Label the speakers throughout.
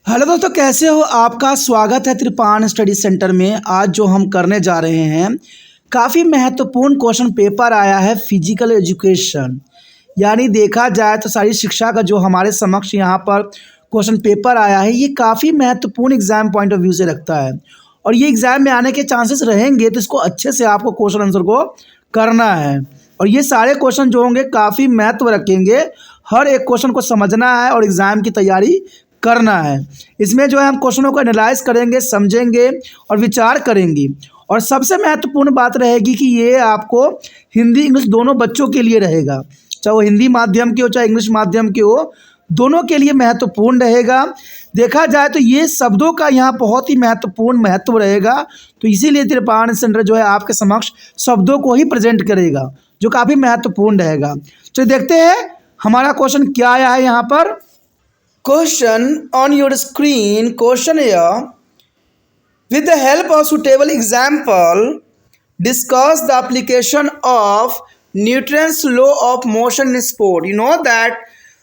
Speaker 1: Hello दोस्तों, कैसे हो? आपका स्वागत है त्रिपान स्टडी सेंटर में। आज जो हम करने जा रहे हैं, काफ़ी महत्वपूर्ण क्वेश्चन पेपर आया है फिजिकल एजुकेशन। यानी देखा जाए तो सारी शिक्षा का जो हमारे समक्ष यहाँ पर क्वेश्चन पेपर आया है, ये काफ़ी महत्वपूर्ण एग्जाम पॉइंट ऑफ व्यू से रखता है। और ये एग्जाम में आने के चांसेस रहेंगे, तो इसको अच्छे से आपको क्वेश्चन आंसर को करना है। और ये सारे क्वेश्चन जो होंगे काफ़ी महत्व रखेंगे। हर एक क्वेश्चन को समझना है और एग्ज़ाम की तैयारी करना है। इसमें जो है हम क्वेश्चनों को एनालाइज करेंगे, समझेंगे और विचार करेंगे। और सबसे महत्वपूर्ण बात रहेगी कि ये आपको हिंदी इंग्लिश दोनों बच्चों के लिए रहेगा, चाहे वो हिंदी माध्यम के हो चाहे इंग्लिश माध्यम के हो, दोनों के लिए महत्वपूर्ण रहेगा। देखा जाए तो ये शब्दों का यहाँ बहुत ही महत्वपूर्ण महत्व रहेगा। तो इसीलिए त्रिपान सेंटर जो है आपके समक्ष शब्दों को ही प्रेजेंट करेगा, जो काफ़ी महत्वपूर्ण रहेगा। तो देखते हैं हमारा क्वेश्चन क्या आया है यहाँ पर। Question on your screen, question here. With the help of suitable example, discuss the application of Newton's law of motion in sport. You know that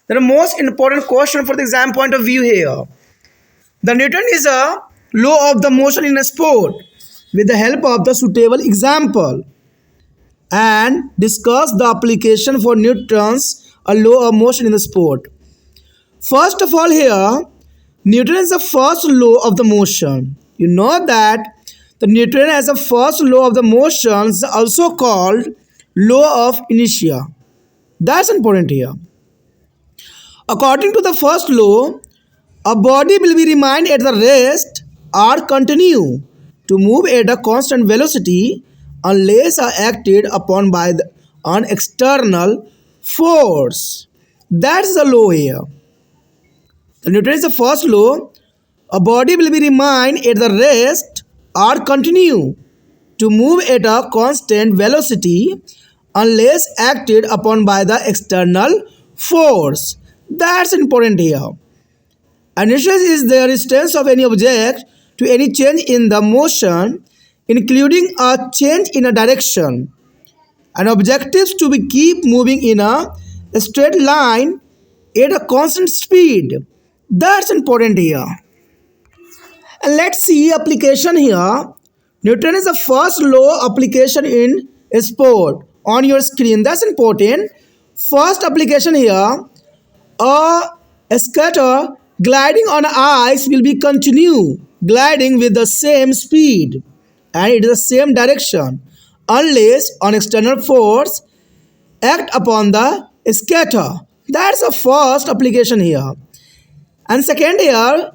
Speaker 1: the most important question for the exam point of view here. The Newton is a law of the motion in a sport. With the help of the suitable example, and discuss the application for Newton's a law of motion in the sport. First of all here, Newton is the first law of the motion. You know that the Newton has the first law of the motion is also called law of inertia. That's important here. According to the first law, a body will be remain at the rest or continue to move at a constant velocity unless acted upon by an external force. That's the law here. The Newton is the first law. A body will be remain at the rest or continue to move at a constant velocity unless acted upon by the external force. That's important here. Inertia is the resistance of any object to any change in the motion, including a change in a direction. An object is to be keep moving in a straight line at a constant speed. That's important here. And let's see application here. Newton is the first law application in sport on your screen. That's important. First application here. A skater gliding on ice will be continue gliding with the same speed and it is the same direction unless an external force act upon the skater. That's the first application here. And second here,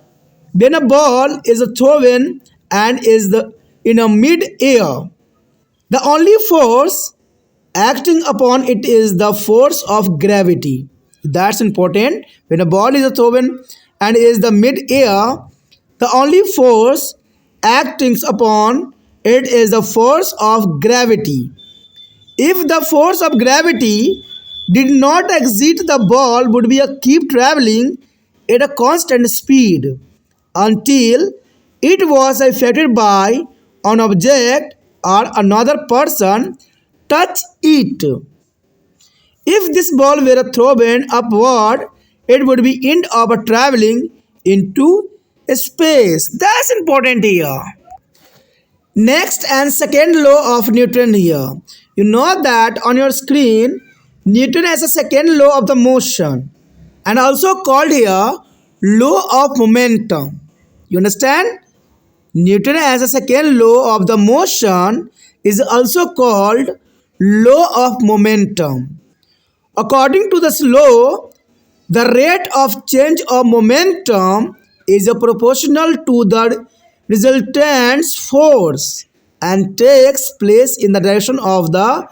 Speaker 1: when a ball is thrown and is in a mid-air, the only force acting upon it is the force of gravity. That's important. When a ball is thrown and is the mid-air, the only force acting upon it is the force of gravity. If the force of gravity did not exit, the ball would be keep traveling at a constant speed until it was affected by an object or another person touch it. If this ball were thrown upward, it would be end up traveling into space. That's important here. Next and second law of Newton here. You know that on your screen, Newton has a second law of the motion and also called here law of momentum. You understand? Newton has a second law of the motion is also called law of momentum. According to this law, the rate of change of momentum is proportional to the resultant force and takes place in the direction of the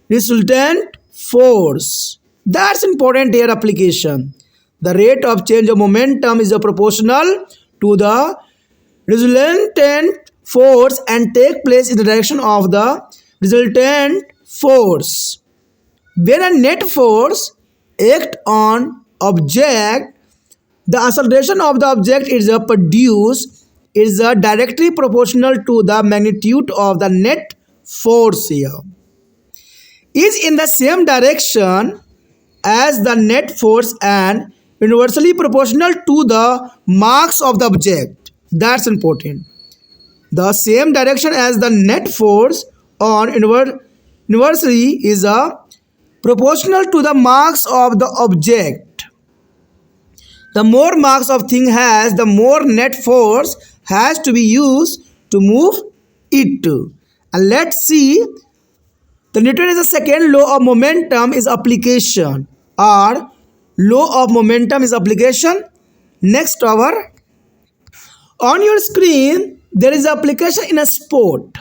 Speaker 1: resultant force. That's important here application. The rate of change of momentum is proportional to the resultant force and take place in the direction of the resultant force. When a net force acts on object, the acceleration of the object is produced is directly proportional to the magnitude of the net force here. Is in the same direction as the net force and inversely proportional to the mass of the object. That's important. The same direction as the net force on inversely is proportional to the mass of the object. The more mass of thing has, the more net force has to be used to move it. And let's see, the Newton is the second law of momentum is application, or law of momentum is application. Next hour, on your screen there is application in a sport.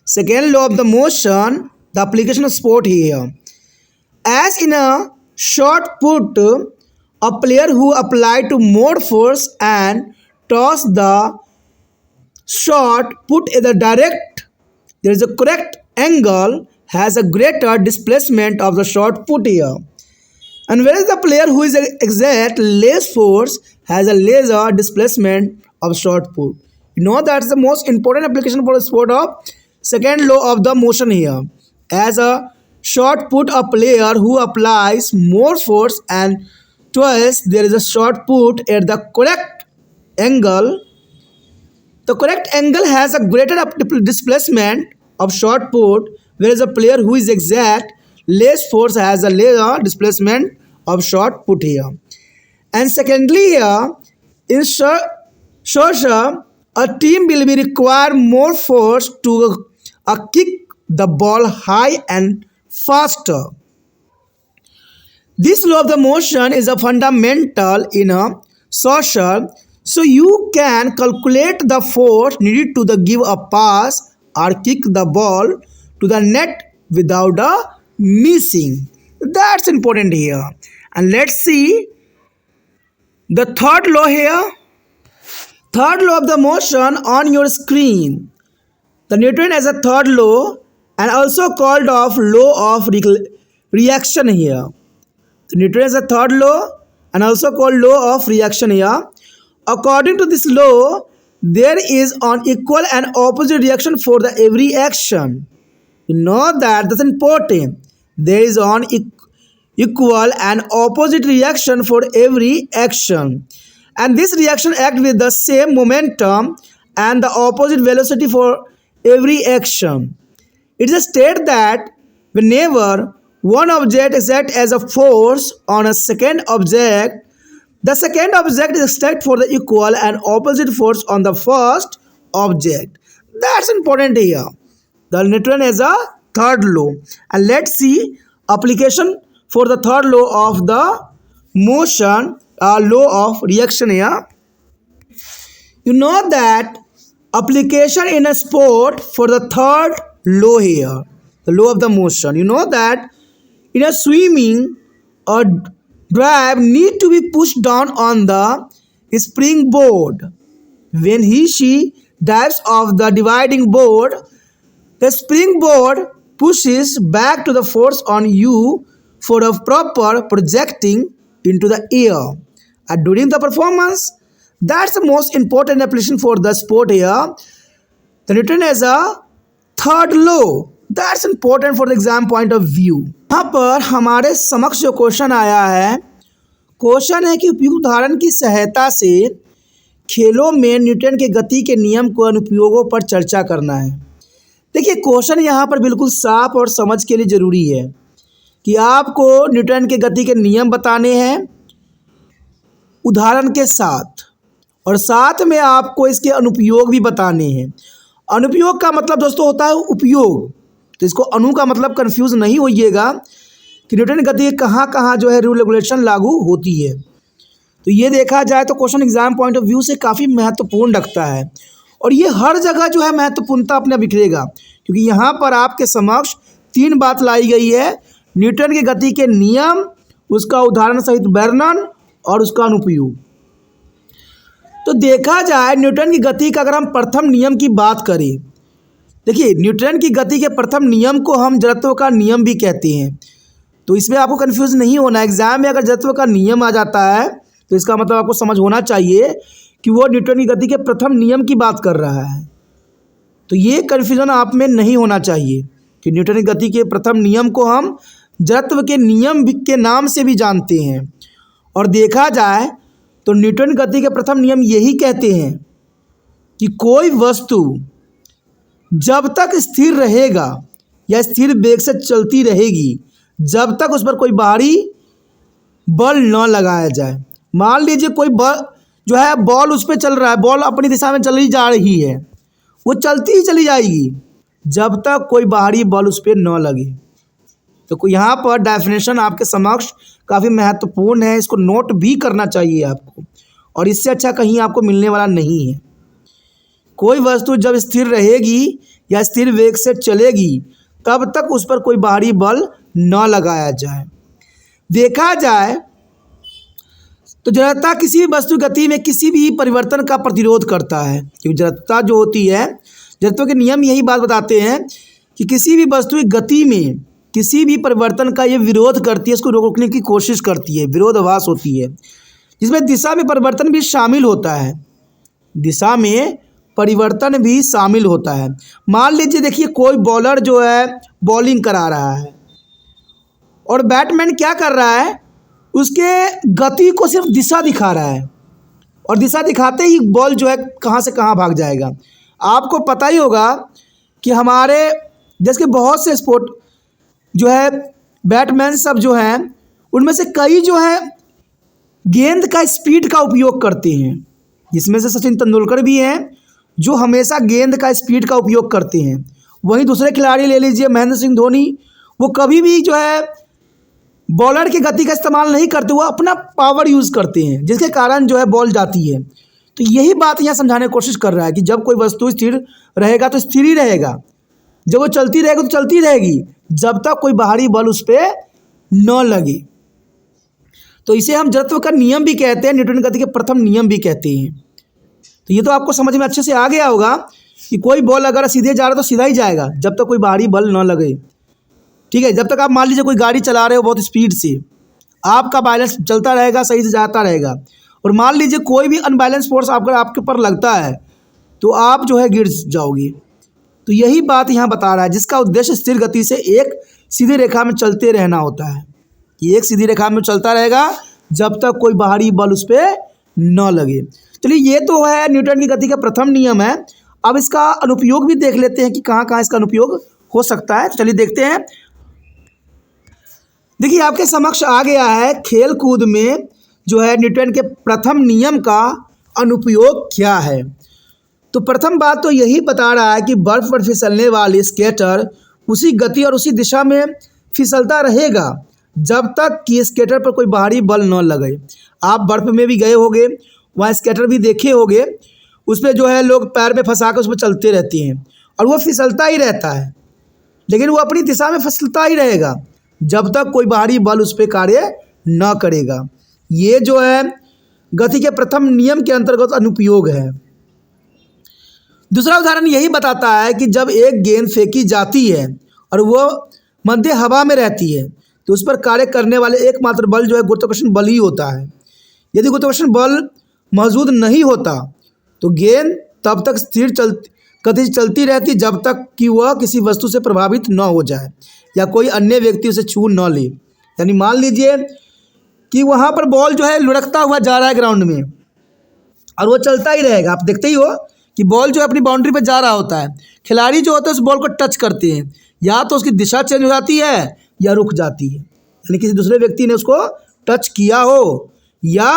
Speaker 1: Second law of the motion, the application of sport here. As in a shot put, a player who applied to more force and toss the shot put in the direct, there is a correct angle, has a greater displacement of the shot put here. And whereas the player who is exert less force has a lesser displacement of shot put. You know that's the most important application for the sport of second law of the motion here. As a shot put, a player who applies more force and twice there is a shot put at the correct angle. The correct angle has a greater displacement of shot put, whereas a player who is exact less force has a lesser displacement of shot put here. And secondly here, in short, a team will be require more force to kick the ball high and faster. This law of the motion is a fundamental in a soccer, so you can calculate the force needed to give a pass or kick the ball to the net without missing. That's important here. And let's see the third law here. Third law of the motion on your screen. The Newton has a third law and also called of law of reaction here. The Newton has a third law and also called law of reaction here. According to this law, there is an equal and opposite reaction for the every action. You know that's important. There is an equal and opposite reaction for every action. And this reaction acts with the same momentum and the opposite velocity for every action. It is stated that whenever one object is acted as a force on a second object, the second object is acted for the equal and opposite force on the first object. That's important here. The Newton has a third law. And let's see application for the third law of the motion, law of reaction here. You know that application in a sport for the third law here, the law of the motion. You know that in a swimming, a drive need to be pushed down on the springboard. When she dives off the diving board, the springboard pushes back to the force on you for a proper projecting into the air. And during the performance, that's the most important application for the sport here. The Newton has a third law. That's important for the exam point of view. यहाँ पर हमारे समक्ष जो question आया है, question है कि उपयुक्त उदाहरण की सहायता से खेलों में न्यूटन के गति के नियम को अनुप्रयोगों पर चर्चा करना है। देखिए क्वेश्चन यहाँ पर बिल्कुल साफ और समझ के लिए ज़रूरी है कि आपको न्यूटन के गति के नियम बताने हैं उदाहरण के साथ, और साथ में आपको इसके अनुप्रयोग भी बताने हैं। अनुप्रयोग का मतलब दोस्तों होता है उपयोग, तो इसको अनु का मतलब कंफ्यूज नहीं होइएगा कि न्यूटन गति कहाँ कहाँ जो है रूल रेगुलेशन लागू होती है। तो ये देखा जाए तो question exam point of view से काफ़ी महत्वपूर्ण रखता है, और ये हर जगह जो है महत्वपूर्णता अपने बिखरेगा, क्योंकि यहाँ पर आपके समक्ष तीन बात लाई गई है: न्यूटन की गति के नियम, उसका उदाहरण सहित वर्णन और उसका अनुप्रयोग। तो देखा जाए न्यूटन की गति का अगर हम प्रथम नियम की बात करें, देखिए न्यूटन की गति के प्रथम नियम को हम जड़त्व का नियम भी कहते हैं। तो इसमें आपको कंफ्यूज नहीं होना। एग्जाम में अगर जड़त्व का नियम आ जाता है तो इसका मतलब आपको समझ होना चाहिए कि वो न्यूटन की गति के प्रथम नियम की बात कर रहा है। तो ये कन्फ्यूजन आप में नहीं होना चाहिए कि न्यूटन की गति के प्रथम नियम को हम जड़त्व के नियम के नाम से भी जानते हैं। और देखा जाए तो न्यूटन गति के प्रथम नियम यही कहते हैं कि कोई वस्तु जब तक स्थिर रहेगा या स्थिर वेग से चलती रहेगी, जब तक उस पर कोई बाहरी बल न लगाया जाए। मान लीजिए कोई बल जो है, बॉल उस पर चल रहा है, बॉल अपनी दिशा में चली जा रही है, वो चलती ही चली जाएगी जब तक कोई बाहरी बल उस पर न लगे। तो यहाँ पर डेफिनेशन आपके समक्ष काफ़ी महत्वपूर्ण है, इसको नोट भी करना चाहिए आपको, और इससे अच्छा कहीं आपको मिलने वाला नहीं है। कोई वस्तु जब स्थिर रहेगी या स्थिर वेग से चलेगी तब तक उस पर कोई बाहरी बल न लगाया जाए। देखा जाए तो जड़ता किसी भी वस्तु गति में किसी भी परिवर्तन का प्रतिरोध करता है, क्योंकि जड़ता जो होती है, जड़त्व के नियम यही बात बताते हैं कि किसी भी वस्तु की गति में किसी भी परिवर्तन का ये विरोध करती है, इसको रोकने की कोशिश करती है, विरोधाभास होती है, जिसमें दिशा में परिवर्तन भी शामिल होता है। दिशा में परिवर्तन भी शामिल होता है। मान लीजिए देखिए कोई बॉलर जो है बॉलिंग करा रहा है और बैट्समैन क्या कर रहा है, उसके गति को सिर्फ दिशा दिखा रहा है, और दिशा दिखाते ही बॉल जो है कहाँ से कहाँ भाग जाएगा। आपको पता ही होगा कि हमारे देश के बहुत से स्पोर्ट जो है बैट्समैन सब जो हैं, उनमें से कई जो है गेंद का स्पीड का उपयोग करते हैं, जिसमें से सचिन तेंदुलकर भी हैं जो हमेशा गेंद का स्पीड का उपयोग करते हैं। वहीं दूसरे खिलाड़ी ले लीजिए महेंद्र सिंह धोनी, वो कभी भी जो है बॉलर की गति का इस्तेमाल नहीं करते, वो अपना पावर यूज़ करते हैं, जिसके कारण जो है बॉल जाती है। तो यही बात यहाँ समझाने की कोशिश कर रहा है कि जब कोई वस्तु स्थिर रहेगा तो स्थिर ही रहेगा, जब वो चलती रहेगी तो चलती रहेगी, जब तक कोई बाहरी बल उस पर न लगे। तो इसे हम जड़त्व का नियम भी कहते हैं, न्यूटन गति के प्रथम नियम भी कहते हैं। तो ये तो आपको समझ में अच्छे से आ गया होगा कि कोई बॉल अगर सीधे जा रहा है तो सीधा ही जाएगा जब तक कोई बाहरी बल न लगे। ठीक है, जब तक आप मान लीजिए कोई गाड़ी चला रहे हो बहुत स्पीड से, आपका बैलेंस चलता रहेगा, सही से जाता रहेगा, और मान लीजिए कोई भी अनबैलेंस फोर्स अगर आपके ऊपर लगता है तो आप जो है गिर जाओगे। तो यही बात यहाँ बता रहा है, जिसका उद्देश्य स्थिर गति से एक सीधी रेखा में चलते रहना होता है, कि एक सीधी रेखा में चलता रहेगा जब तक कोई बाहरी बल उस पर न लगे। चलिए, ये तो है न्यूटन की गति का प्रथम नियम है। अब इसका अनुप्रयोग भी देख लेते हैं कि कहाँ कहाँ इसका अनुप्रयोग हो सकता है। तो चलिए देखते हैं। देखिए आपके समक्ष आ गया है खेल कूद में जो है न्यूटन के प्रथम नियम का अनुप्रयोग क्या है। तो प्रथम बात तो यही बता रहा है कि बर्फ पर फिसलने वाली स्केटर उसी गति और उसी दिशा में फिसलता रहेगा जब तक कि स्केटर पर कोई बाहरी बल न लगे। आप बर्फ में भी गए होंगे, वहाँ स्केटर भी देखे होंगे, उस पर जो है लोग पैर में फंसा कर उस पर चलते रहते हैं और वो फिसलता ही रहता है, लेकिन वो अपनी दिशा में फिसलता ही रहेगा जब तक कोई बाहरी बल उस पर कार्य न करेगा। ये जो है गति के प्रथम नियम के अंतर्गत अनुप्रयोग है। दूसरा उदाहरण यही बताता है कि जब एक गेंद फेंकी जाती है और वो मध्य हवा में रहती है तो उस पर कार्य करने वाले एकमात्र बल जो है गुरुत्वाकर्षण बल ही होता है। यदि गुरुत्वाकर्षण बल मौजूद नहीं होता तो गेंद तब तक स्थिर गति से चलती रहती जब तक कि वह किसी वस्तु से प्रभावित न हो जाए या कोई अन्य व्यक्ति उसे छू न ले। यानी मान लीजिए कि वहाँ पर बॉल जो है लुढ़कता हुआ जा रहा है ग्राउंड में और वो चलता ही रहेगा। आप देखते ही हो कि बॉल जो है अपनी बाउंड्री पर जा रहा होता है, खिलाड़ी जो होते हैं उस बॉल को टच करते हैं, या तो उसकी दिशा चेंज हो जाती है या रुक जाती है, यानी किसी दूसरे व्यक्ति ने उसको टच किया हो या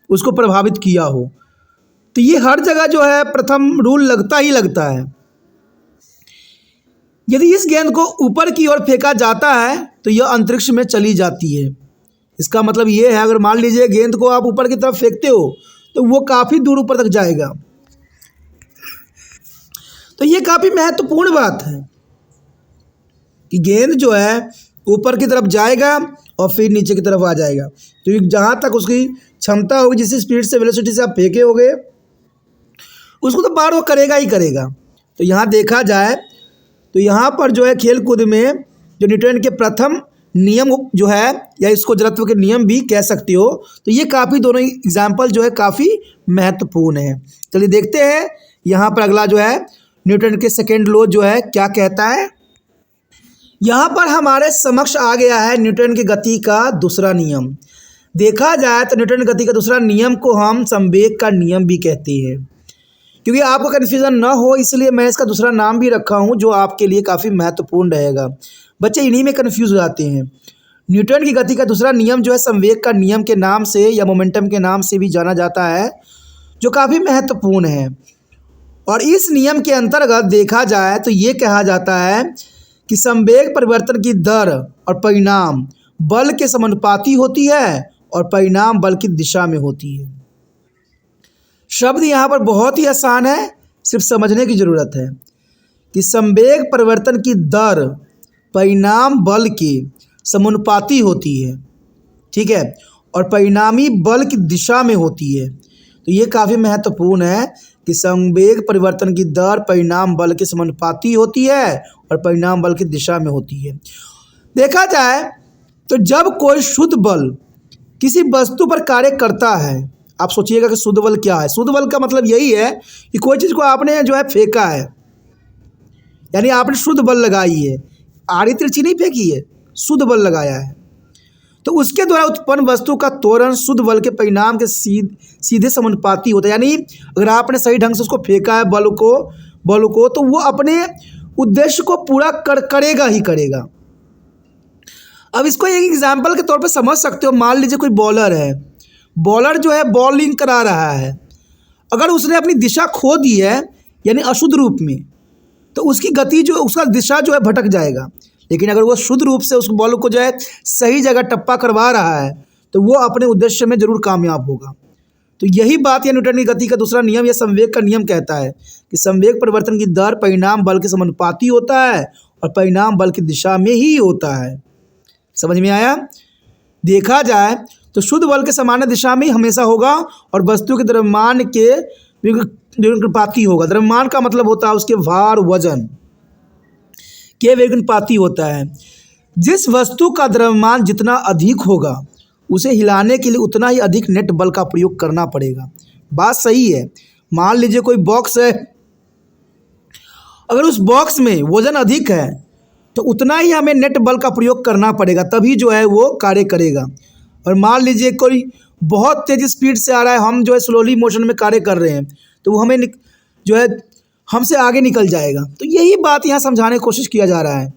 Speaker 1: उसको प्रभावित किया हो। तो ये हर जगह जो है प्रथम रूल लगता ही लगता है। यदि इस गेंद को ऊपर की ओर फेंका जाता है तो यह अंतरिक्ष में चली जाती है। इसका मतलब ये है, अगर मान लीजिए गेंद को आप ऊपर की तरफ फेंकते हो तो वो काफ़ी दूर ऊपर तक जाएगा। तो ये काफ़ी महत्वपूर्ण बात है कि गेंद जो है ऊपर की तरफ जाएगा और फिर नीचे की तरफ आ जाएगा, क्योंकि जहाँ तक उसकी क्षमता होगी, जिस स्पीड से वेलोसिटी से आप फेंके होगे, उसको तो बार वो करेगा ही करेगा। तो यहाँ देखा जाए तो यहाँ पर जो है खेल कूद में जो न्यूटन के प्रथम नियम जो है, या इसको जड़त्व के नियम भी कह सकते हो, तो ये काफ़ी दोनों एग्जाम्पल जो है काफ़ी महत्वपूर्ण है। चलिए देखते हैं यहाँ पर अगला जो है न्यूटन के सेकेंड लॉ जो है क्या कहता है। यहाँ पर हमारे समक्ष आ गया है न्यूटन की गति का दूसरा नियम। देखा जाए तो न्यूटन गति का दूसरा नियम को हम संवेग का नियम भी कहते हैं। क्योंकि आपको कन्फ्यूज़न ना हो इसलिए मैं इसका दूसरा नाम भी रखा हूँ जो आपके लिए काफ़ी महत्वपूर्ण रहेगा। बच्चे इन्हीं में कन्फ्यूज हो जाते हैं। न्यूटन की गति का दूसरा नियम जो है संवेग का नियम के नाम से या मोमेंटम के नाम से भी जाना जाता है, जो काफ़ी महत्वपूर्ण है। और इस नियम के अंतर्गत देखा जाए तो ये कहा जाता है कि संवेग परिवर्तन की दर और परिणाम बल के समानुपाती होती है और परिणाम बल की दिशा में होती है। शब्द यहाँ पर बहुत ही आसान है, सिर्फ समझने की ज़रूरत है कि संवेग परिवर्तन की दर परिणाम बल के समानुपाती होती है, ठीक है, और परिणामी बल की दिशा में होती है। तो ये काफ़ी महत्वपूर्ण है कि संवेग परिवर्तन की दर परिणाम बल के समानुपाती होती है और परिणाम बल की दिशा में होती है। देखा जाए तो जब कोई शुद्ध बल किसी वस्तु पर कार्य करता है, आप सोचिएगा कि शुद्ध बल क्या है। शुद्ध बल का मतलब यही है कि कोई चीज़ को आपने जो है फेंका है, यानी आपने शुद्ध बल लगाई है, आड़ी तिरछी नहीं फेंकी है, शुद्ध बल लगाया है। तो उसके द्वारा उत्पन्न वस्तु का त्वरण शुद्ध बल के परिणाम के सीधे समानुपाती होता है। यानी अगर आपने सही ढंग से उसको फेंका है बल को तो वो अपने उद्देश्य को पूरा करेगा ही करेगा। अब इसको एक एग्जाम्पल के तौर पर समझ सकते हो। मान लीजिए कोई बॉलर है, बॉलर जो है बॉलिंग करा रहा है, अगर उसने अपनी दिशा खो दी है यानी अशुद्ध रूप में, तो उसकी गति जो उसका दिशा जो है भटक जाएगा। लेकिन अगर वो शुद्ध रूप से उस बॉल को जो है सही जगह टप्पा करवा रहा है तो वो अपने उद्देश्य में ज़रूर कामयाब होगा। तो यही बात यह न्यूटन की गति का दूसरा नियम या संवेग का नियम कहता है कि संवेग परिवर्तन की दर परिणाम बल के समानुपाती होता है और परिणाम बल की दिशा में ही होता है। समझ में आया? देखा जाए तो शुद्ध बल के सामान्य दिशा में ही हमेशा होगा और वस्तु के द्रव्यमान के व्युत्क्रमानुपाती होगा। द्रव्यमान का मतलब होता है उसके भार वजन के व्युत्क्रमानुपाती होता है। जिस वस्तु का द्रव्यमान जितना अधिक होगा उसे हिलाने के लिए उतना ही अधिक नेट बल का प्रयोग करना पड़ेगा। बात सही है। मान लीजिए कोई बॉक्स है, अगर उस बॉक्स में वजन अधिक है तो उतना ही हमें नेट बल का प्रयोग करना पड़ेगा, तभी जो है वो कार्य करेगा। और मान लीजिए कोई बहुत तेज़ स्पीड से आ रहा है, हम जो है स्लोली मोशन में कार्य कर रहे हैं, तो वो हमें जो है हमसे आगे निकल जाएगा। तो यही बात यहाँ समझाने की कोशिश किया जा रहा है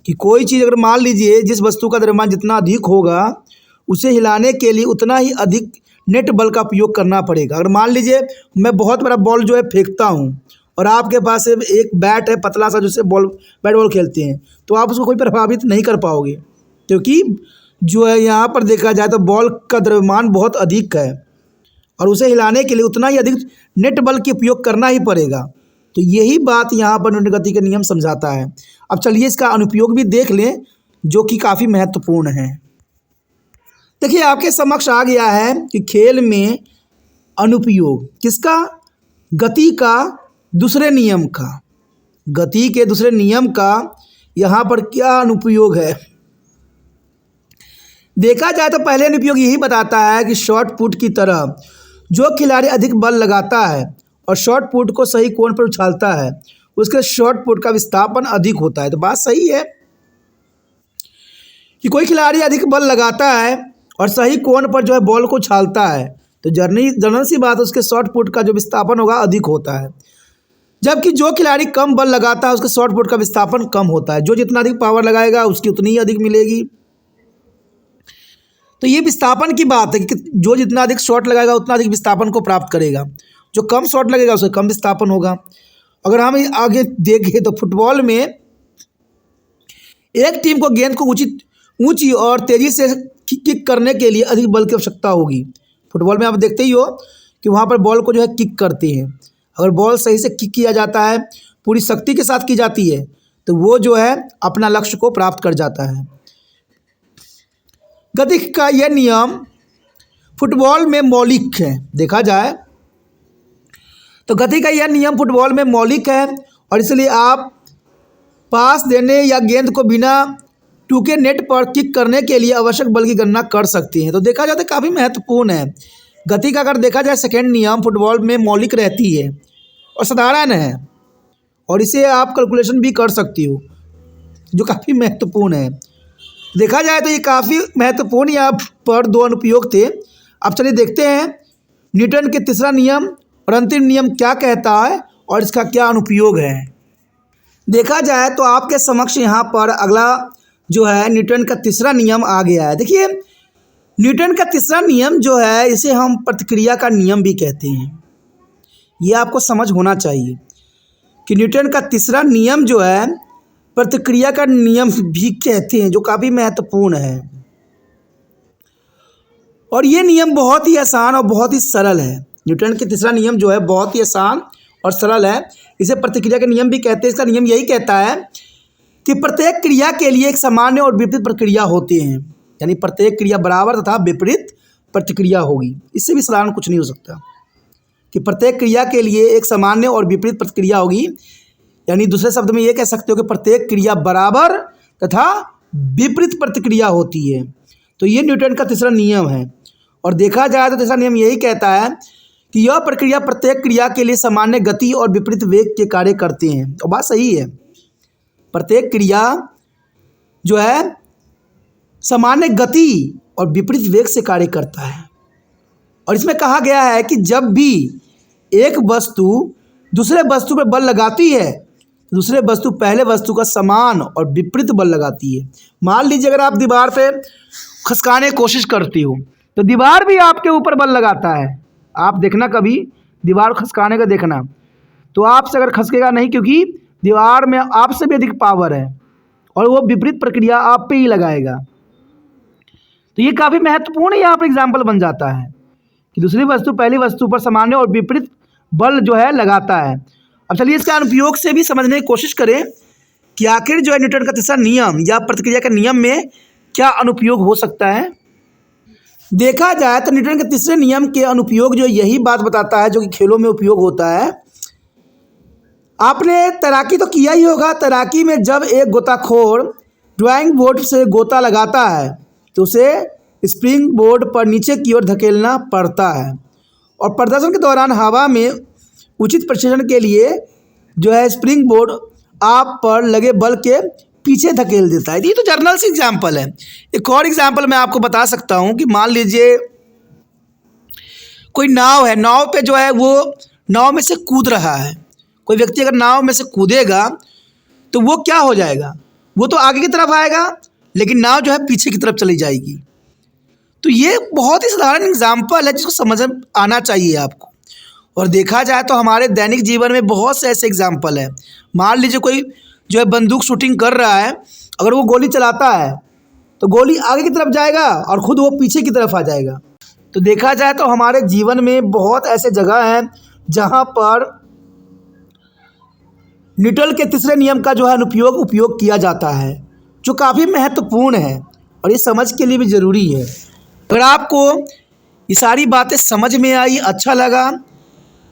Speaker 1: कि कोई चीज़ अगर मान लीजिए जिस वस्तु का द्रव्यमान जितना अधिक होगा उसे हिलाने के लिए उतना ही अधिक नेट बल का प्रयोग करना पड़ेगा। अगर मान लीजिए मैं बहुत बड़ा बॉल जो है फेंकता हूँ और आपके पास एक बैट है पतला सा जिससे बैट बॉल खेलते हैं, तो आप उसको कोई प्रभावित नहीं कर पाओगे, क्योंकि जो है यहाँ पर देखा जाए तो बॉल का द्रव्यमान बहुत अधिक है और उसे हिलाने के लिए उतना ही अधिक नेट बल के उपयोग करना ही पड़ेगा। तो यही बात यहाँ पर न्यूटन गति का नियम समझाता है। अब चलिए इसका अनुप्रयोग भी देख लें जो कि काफ़ी महत्वपूर्ण है। देखिए आपके समक्ष आ गया है कि खेल में अनुप्रयोग किसका? गति का दूसरे नियम का। गति के दूसरे नियम का यहाँ पर क्या अनुप्रयोग है? देखा जाए तो पहले अनुप्रयोग यही बताता है कि शॉर्ट पुट की तरह जो खिलाड़ी अधिक बल लगाता है और शॉर्ट पुट को सही कोण पर उछालता है उसके शॉर्ट पुट का विस्थापन अधिक होता है। तो बात सही है कि कोई खिलाड़ी अधिक बल लगाता है और सही कोण पर जो है बॉल को उछालता है तो जनरल सी बात है उसके शॉर्ट पुट का जो विस्थापन होगा अधिक होता है, जबकि जो खिलाड़ी कम बल लगाता है उसके शॉर्ट पुट का विस्थापन कम होता है। जो जितना अधिक पावर लगाएगा उसकी उतनी ही अधिक मिलेगी। तो ये विस्थापन की बात है कि जो जितना अधिक शॉट लगाएगा उतना अधिक विस्थापन को प्राप्त करेगा, जो कम शॉट लगेगा उसका कम विस्थापन होगा। अगर हम आगे देखें तो फुटबॉल में एक टीम को गेंद को ऊंची और तेज़ी से किक करने के लिए अधिक बल की आवश्यकता होगी। फुटबॉल में आप देखते ही हो कि वहाँ पर बॉल को जो है किक करते हैं। अगर बॉल सही से किक किया जाता है, पूरी शक्ति के साथ की जाती है, तो वो जो है अपना लक्ष्य को प्राप्त कर जाता है। गति का यह नियम फुटबॉल में मौलिक है। देखा जाए तो गति का यह नियम फुटबॉल में मौलिक है और इसलिए आप पास देने या गेंद को बिना टूके नेट पर किक करने के लिए आवश्यक बल की गणना कर सकते हैं। तो देखा जाए तो काफ़ी महत्वपूर्ण है। गति का अगर देखा जाए सेकेंड नियम फुटबॉल में मौलिक रहती है और साधारण है और इसे आप कैलकुलेशन भी कर सकती हो, जो काफ़ी महत्वपूर्ण है। देखा जाए तो ये काफ़ी महत्वपूर्ण यहाँ पर दो अनुप्रयोग थे। अब चलिए देखते हैं न्यूटन के तीसरा नियम और अंतिम नियम क्या कहता है और इसका क्या अनुप्रयोग है। देखा जाए तो आपके समक्ष यहाँ पर अगला जो है न्यूटन का तीसरा नियम आ गया है। देखिए न्यूटन का तीसरा नियम जो है इसे हम प्रतिक्रिया का नियम भी कहते हैं। ये आपको समझ होना चाहिए कि न्यूटन का तीसरा नियम जो है प्रतिक्रिया का नियम भी कहते हैं, जो काफ़ी महत्वपूर्ण है। और ये नियम बहुत ही आसान और बहुत ही सरल है। न्यूटन के तीसरा नियम जो है बहुत ही आसान और सरल है। इसे प्रतिक्रिया का नियम भी कहते हैं। इसका नियम यही कहता है कि प्रत्येक क्रिया के लिए एक सामान्य और विपरीत प्रक्रिया होती है, यानी प्रत्येक क्रिया बराबर तथा विपरीत प्रतिक्रिया होगी। इससे भी साधारण कुछ नहीं हो सकता कि प्रत्येक क्रिया के लिए एक सामान्य और विपरीत प्रतिक्रिया होगी, यानी दूसरे शब्द में ये कह सकते हो कि प्रत्येक क्रिया बराबर तथा विपरीत प्रतिक्रिया होती है। तो ये न्यूटन का तीसरा नियम है। और देखा जाए तो तीसरा नियम यही कहता है कि यह प्रक्रिया प्रत्येक क्रिया के लिए सामान्य गति और विपरीत वेग के कार्य करते हैं। और बात सही है, प्रत्येक क्रिया जो है सामान्य गति और विपरीत वेग से कार्य करता है। और इसमें कहा गया है कि जब भी एक वस्तु दूसरे वस्तु पर बल लगाती है, दूसरे वस्तु पहले वस्तु का समान और विपरीत बल लगाती है। मान लीजिए अगर आप दीवार पे खसकाने की कोशिश करती हो तो दीवार भी आपके ऊपर बल लगाता है। आप देखना कभी दीवार खसकाने का देखना, तो आपसे अगर खसकेगा नहीं, क्योंकि दीवार में आपसे भी अधिक पावर है और वो विपरीत प्रक्रिया आप पे ही लगाएगा। तो ये काफ़ी महत्वपूर्ण यहाँ पर एग्जाम्पल बन जाता है कि दूसरी वस्तु पहली वस्तु पर सामान्य और विपरीत बल जो है लगाता है। अब चलिए इसका अनुप्रयोग से भी समझने की कोशिश करें कि आखिर जो है न्यूटन का तीसरा नियम या प्रतिक्रिया के नियम में क्या अनुप्रयोग हो सकता है। देखा जाए तो न्यूटन के तीसरे नियम के अनुप्रयोग जो यही बात बताता है जो कि खेलों में उपयोग होता है। आपने तैराकी तो किया ही होगा। तैराकी में जब एक गोताखोर ड्राइंग बोर्ड से गोता लगाता है तो उसे स्प्रिंग बोर्ड पर नीचे की ओर धकेलना पड़ता है और प्रदर्शन के दौरान हवा में उचित प्रशिक्षण के लिए जो है स्प्रिंग बोर्ड आप पर लगे बल के पीछे धकेल देता है। ये तो जर्नल से एग्जाम्पल है। एक और एग्जाम्पल मैं आपको बता सकता हूँ कि मान लीजिए कोई नाव है, नाव पे जो है वो नाव में से कूद रहा है। कोई व्यक्ति अगर नाव में से कूदेगा तो वो क्या हो जाएगा, वो तो आगे की तरफ आएगा लेकिन नाव जो है पीछे की तरफ चली जाएगी। तो ये बहुत ही साधारण एग्जाम्पल है जिसको समझ आना चाहिए आपको। और देखा जाए तो हमारे दैनिक जीवन में बहुत से ऐसे एग्जाम्पल हैं। मान लीजिए कोई जो है बंदूक शूटिंग कर रहा है, अगर वो गोली चलाता है तो गोली आगे की तरफ जाएगा और ख़ुद वो पीछे की तरफ आ जाएगा। तो देखा जाए तो हमारे जीवन में बहुत ऐसे जगह हैं जहाँ पर न्यूटन के तीसरे नियम का जो है उपयोग किया जाता है, जो काफ़ी महत्वपूर्ण है और ये समझ के लिए भी ज़रूरी है। अगर आपको ये सारी बातें समझ में आई, अच्छा लगा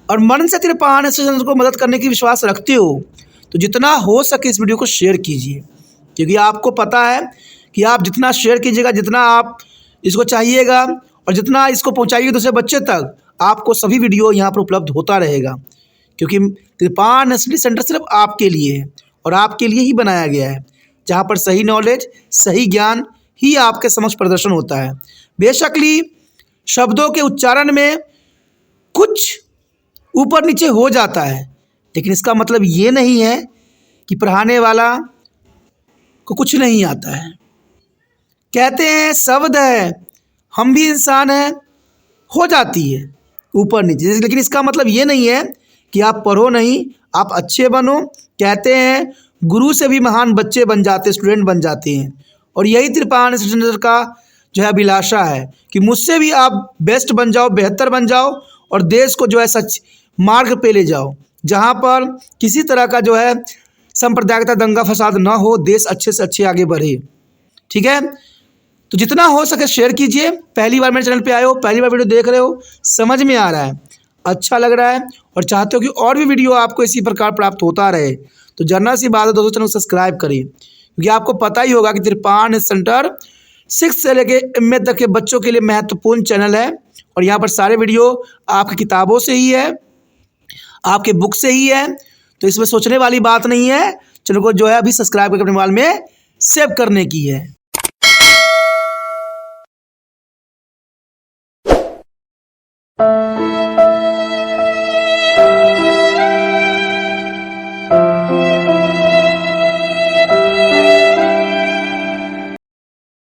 Speaker 1: और मन से तिरपान चैनल को मदद करने की विश्वास रखते हो तो जितना हो सके इस वीडियो को शेयर कीजिए, क्योंकि आपको पता है कि आप जितना शेयर कीजिएगा, जितना आप इसको चाहिएगा और जितना इसको पहुंचाइए दूसरे बच्चे तक, आपको सभी वीडियो यहाँ पर उपलब्ध होता रहेगा। क्योंकि तिरपान स्टडी सेंटर सिर्फ आपके लिए है और आपके लिए ही बनाया गया है, जहाँ पर सही नॉलेज, सही ज्ञान ही आपके समक्ष प्रदर्शन होता है। बेशकली शब्दों के उच्चारण में कुछ ऊपर नीचे हो जाता है, लेकिन इसका मतलब ये नहीं है कि पढ़ाने वाला को कुछ नहीं आता है। कहते हैं शब्द है, हम भी इंसान हैं, हो जाती है ऊपर नीचे, लेकिन इसका मतलब ये नहीं है कि आप पढ़ो नहीं, आप अच्छे बनो। कहते हैं गुरु से भी महान बच्चे बन जाते, स्टूडेंट बन जाते हैं। और यही तिरपान सेंटर का जो है अभिलाषा है कि मुझसे भी आप बेस्ट बन जाओ, बेहतर बन जाओ और देश को जो है सच मार्ग पे ले जाओ, जहाँ पर किसी तरह का जो है सांप्रदायिकता, दंगा फसाद ना हो, देश अच्छे से अच्छे आगे बढ़े। ठीक है, तो जितना हो सके शेयर कीजिए। पहली बार मेरे चैनल पे आए हो, पहली बार वीडियो देख रहे हो, समझ में आ रहा है, अच्छा लग रहा है और चाहते हो कि और भी वीडियो आपको इसी प्रकार प्राप्त होता रहे, तो जर्नल सी बात है दोस्तों, चैनल सब्सक्राइब करिए। क्योंकि आपको पता ही होगा कि तिरपान सेंटर 6 से लेके MA तक के बच्चों के लिए महत्वपूर्ण चैनल है। और यहाँ पर सारे वीडियो आपकी किताबों से ही है, आपके बुक से ही है, तो इसमें सोचने वाली बात नहीं है। चैनल को जो है अभी सब्सक्राइब करके अपने मोबाइल में सेव करने की है।